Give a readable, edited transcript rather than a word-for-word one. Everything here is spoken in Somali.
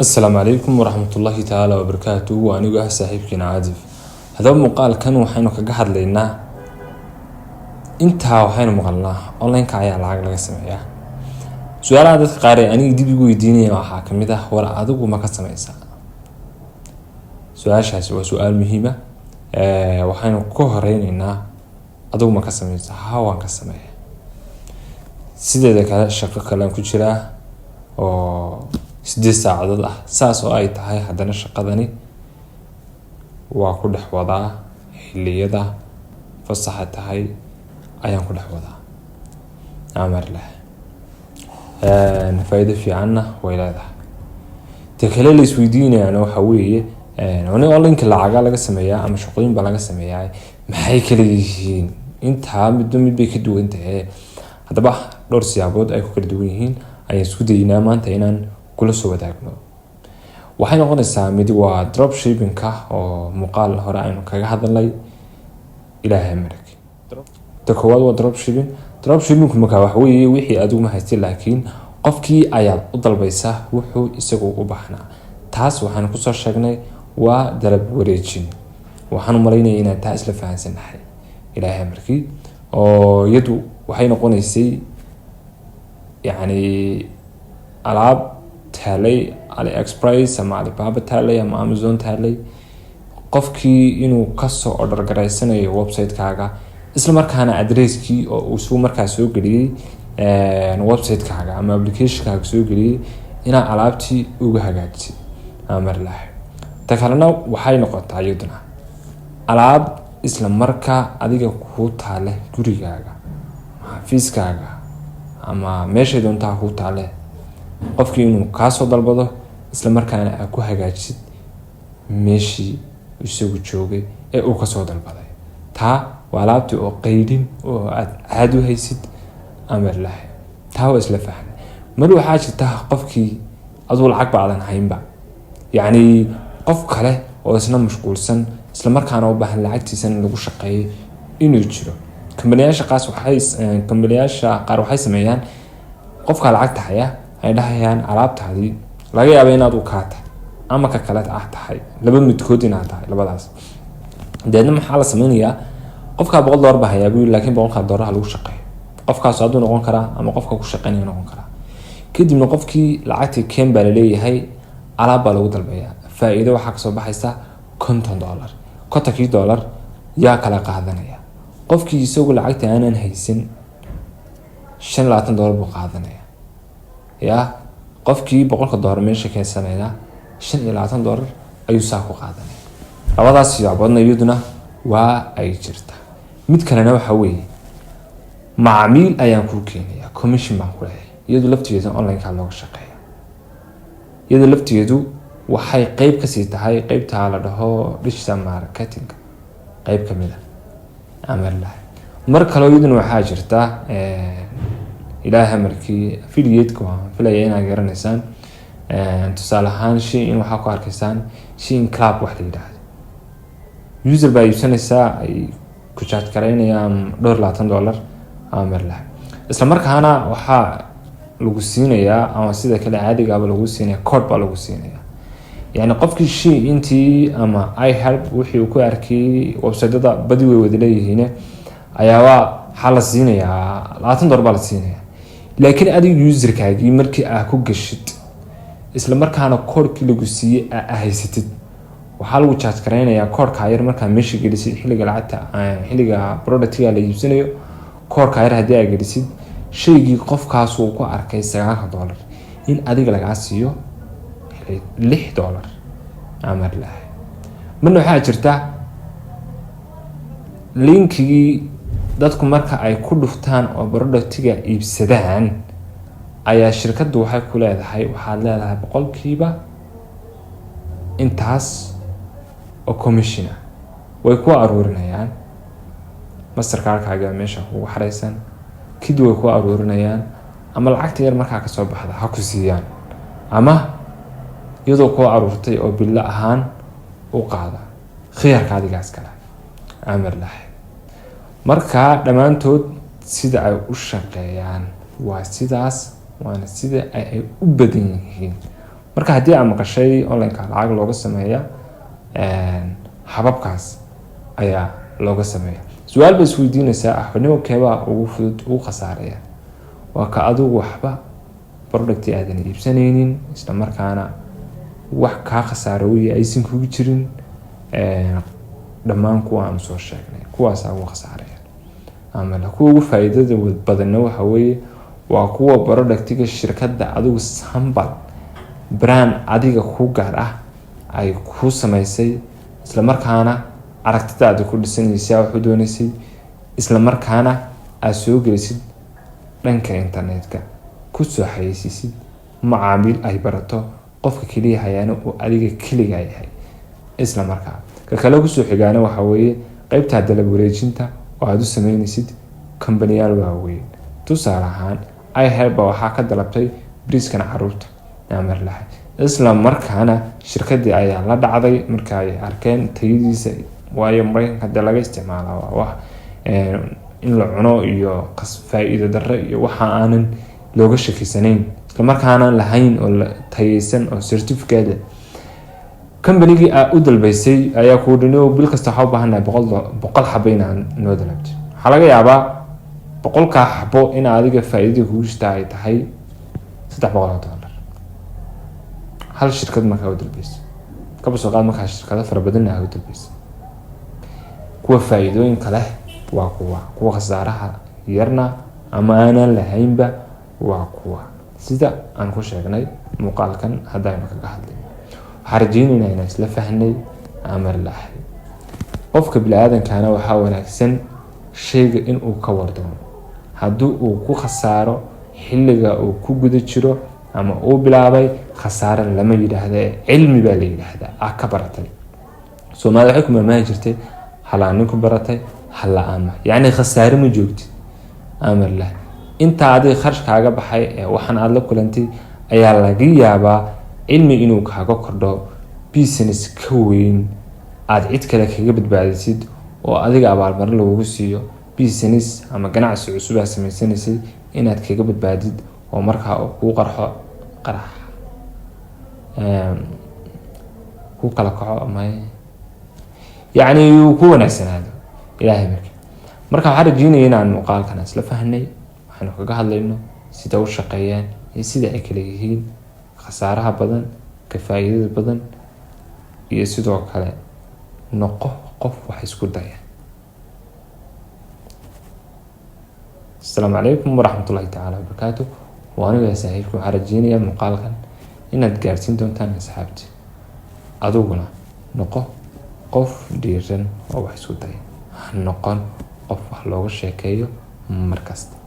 السلام عليكم ورحمة الله تعالى وبركاته وأنا جاه صاحبكين عازف هذا مقال كانوا حينو كجحد لنا أنت وحين مقالنا أونلاين كعيا العقل جسمية سؤال هذا قارئ أنا جدي بيقول يديني وحاكم ده ولا أدوق ما كسم يسا سؤال شاذ وسؤال مهمة وحين كهرين إنه أدوق ما كسم يسا هوا كسمه سيدا ذاك الشق كلام كجرا أو 6 saacadood ah saas oo ay tahay haddana shaqadani waa ku dhex wadaa xilliyada fasaxa tahay ayaan ku dhex wadaa amar leh faa'iido fiicanna way leedahay takale la isweydiinayana waxa weeye online lacaga laga sameeyaa ama shaqooyin ba laga sameeyaa maxay kala yihiin inta mid bay ka duwan tahay hadaba dhowr siyaabood ay ku kala duwan yihiin ayaan isku daynaa maanta inaan kula soo wadaagno waxay noqonaysaa mid waa dropshipping ka oo muuqaal hore aynu kaga hadalnay ilaahay marag koowaad waa dropshipping marka wax weeye wixii aad u mahaystay laakiin qofkii ayaad u dalbaysaa wuxuu isagu u baahnaa taas waxaan ku soo sheegnay waa dalab wareejin waxaan u maleynayaa inaan taa isla fahansanahay ilaahay markii oo yadu waxay noqonaysay yani alaab taalay AliExpress ama Alibaba taalay ama Amazon taalay qofkii inuu ka soo order gareysanayo website-kaaga isla markaana address-kii oo uu soo markaa soo galiyay website-kaaga ama application-kaaga soo galiyay ina alaabtii uga hagaajisid amar laah takalana waxay noqotaa iyaduna alaab isla markaa adiga ku taale gurigaaga xafiiskaaga ama meesha doontaa ku taale qofkii inuu ka soo dalbado isla markaana aad ku hagaajisid meeshii isagu joogay ee uu ka soo dalbaday taa waa alaabtii oo qaydin oo aad caad u haysid amar laah taa waa isla fahmay mar waxaa jirta qofkii aduu lacag baadan haynba yani qof kale oo isna mashquulsan isla markaana u baahan lacagtiisa in lagu shaqeeyo inuu jiro kambaniyasha qaar waxay sameeyaan qofka lacagta haya ay dhahayaan alaabtaadii laga yaabo inaad u kaata ama ka kale tahay laba midkood inaad tahay labadaas deedna maxaa la sameynayaa qofka $100 baa hayaa buu laakiin $100 lagu shaqeeyo qofkaas aad noqon karaa ama qofka ku shaqeynaya noqon karaa kadibna qofkii lacagtii keen baa leeyahay alaab baa lagu dalbayaa faa'iido waxa ka soo baxaysa $50 $50 yaa kala qaadanaya qofkii isagu lacagta aanan haysan $25 buu qaadanaya ya qofkii $100 meesha keensanaya $25 ayuu saa ku qaadanaya labadaas siyaaboodna iyaduna waa ay jirta mid kalena waxa weeye macaamiil ayaan ku keenaya commission baan ku leeyahay iyadu laftigeedu online ka looga shaqeeyo iyadu laftigeedu waxay qayb ka sii tahay qaybta la dhaho digital marketing qayb kamid ah amar lah mar kale iyaduna waxaa jirta ilaaha markii affiliate-ka waa filaya inaad garanaysaan tusaale ahaan shay in waxaa ku arkaysaan shay in club wax la yidhaahdo user baa iibsanaysaa ay ku charge garaynayaan $20 amar lah isla markaana waxaa lagu siinayaa ama sida kale caadiga ah lagu siinayaa code baa lagu siinayaa yani qofkii shay intii ama iHelp wixii uu ku arkay website-da badi way wada leeyihiin ayaa waxa la siinayaa $20 baa la siinayaa laakiin adiga user-kaagii markii aad ku gashid isla markaana code-kii lagu siiyay aad haysatid waxaa lagu charge gareynayaa code-ka yar markaa meesha gelisid xilliga lacagta xilliga product-ga la iibsanayo code-ka yar haddii aad gelisid shaygii qofkaas uu ku arkay $9 in adiga lagaa siiyo $6 amar lah marna waxaa jirta linkigii dadku marka ay ku dhuftaan oo product-ga iibsadaan ayaa shirkaddu waxay ku leedahay waxaad leedahay boqolkiiba intaas oo commission way ku aruurinayaan mastercard-kaaga meesha ugu xareysan kid way ku aruurinayaan ama lacagta yar markaa ka soo baxda ha ku siiyaan ama iyadoo ku aruurtay oo bilaa ahaan u qaada khiyarka adigaas kale amar lah marka dhamaantood sida ay u shaqeeyaan waa sidaas waana sida ay u badan yihiin marka haddii aad maqashay online-ka lacag looga sameeya hababkaas ayaa looga sameeya. su-aal ba isweydiinaysaa axbanimo keebaa ugu fudud ugu khasaaraya? waa ka adigu waxba producti aadan iibsanaynin isla markaana wax kaa khasaarooya aysan kugu jirin. dhammaan kuwa aan soo sheegnay kuwaasaa ugu khasaaraya. ama kuwa ugu faa'iidada badanna waxa weeye waa kuwa productiga shirkadda adigu sambal brand adiga ku gaar ah ay ku samaysay, isla markaana aragtidaada ku dhisanaysaa wuxuu doonaysay, isla markaana aad soo gelisid dhanka internetka, ku soo xayeysiisid, macaamiil ay barato, qofka keliya hayaana uu adiga keliga yahay. isla markaa ka kale kusoo xigaana waxa weeye qaybta dalab wareejinta oo aad u sameynaysid kambaniyaal waaweyn. tusaale ahaan iHelp waxaa ka dalabtay bariiskan caruurta amar lahay, isla markaana shirkadii ayaa la dhacday marka ay arkeen tayadiisa. waayo Mareykanka hadda laga isticmaala waa wax in la cuno iyo faa'iido darro iyo waxa aanan looga shakisanayn, isla markaana lahayn oo la tayeysan oo certificate. kambanigii aad u dalbaysay ayaa ku dhino bil kasta waxa u baahanaa 100 xabo inaan noo dalabto. waxaa laga yaabaa 100 xabo in adiga faa'iido kugu jirta ay tahay $300. hal shirkad markaa u dalbaysay ka soo qaad markaa shirkado fara badan ay u dalbaysay. kuwa faa'iidooyinka leh waa kuwa khasaaraha yarna ama aanan lahaynba waa kuwa sida aan ku sheegnay muuqaalkan haddaynu kaga hadlayno. waxaan rajaynaynaa inaan isla fahnay amar lahay. qofka bini'aadankana waxaa wanaagsan shayga inuu ka wardoono. haddii uu ku khasaaro xilliga uu ku guda jiro ama uu bilaabay khasaare lama yidhaahda, cilmi baa la yidhaahdaa. aa ka baratay. Soomaalida waxay ku maamaahi jirtay halaan ku baratay hala-aan, yacni khasaare ma joogtid. amar lahay inta adiga kharash kaaga baxay ee waxaan aad la kulantay ayaa laga yaabaa cilmi inuu kaaga kordho, business ka weyn aad cid kale kaga badbaadisid oo adiga abaalmarin lagugu siiyo. business ama ganacsi cusub aad samaysanaysid inaad kaga badbaadid oo markaa kuu qarxo qarax ku kala kaco ama yacni ku wanaagsanaado ilaahay marka waxaan rajaynayaa inaan muuqaalkan isla fahnay, waxaanu kaga hadlayno sida u shaqeeyaan iyo sida ay kala yihiin khasaaraha badan ka faa'iidada badan, iyo sidoo kale noqo qof wax isku daya. السلام عليكم ورحمة الله تعالى وبركاته. وأنا ساهيكم عرجيني مقالكا إن تجارتين دونتان أصحابتي أدوغنا نقو قف ديرن أو حسوداي نقن قف حلوغ الشيكيو مركزت.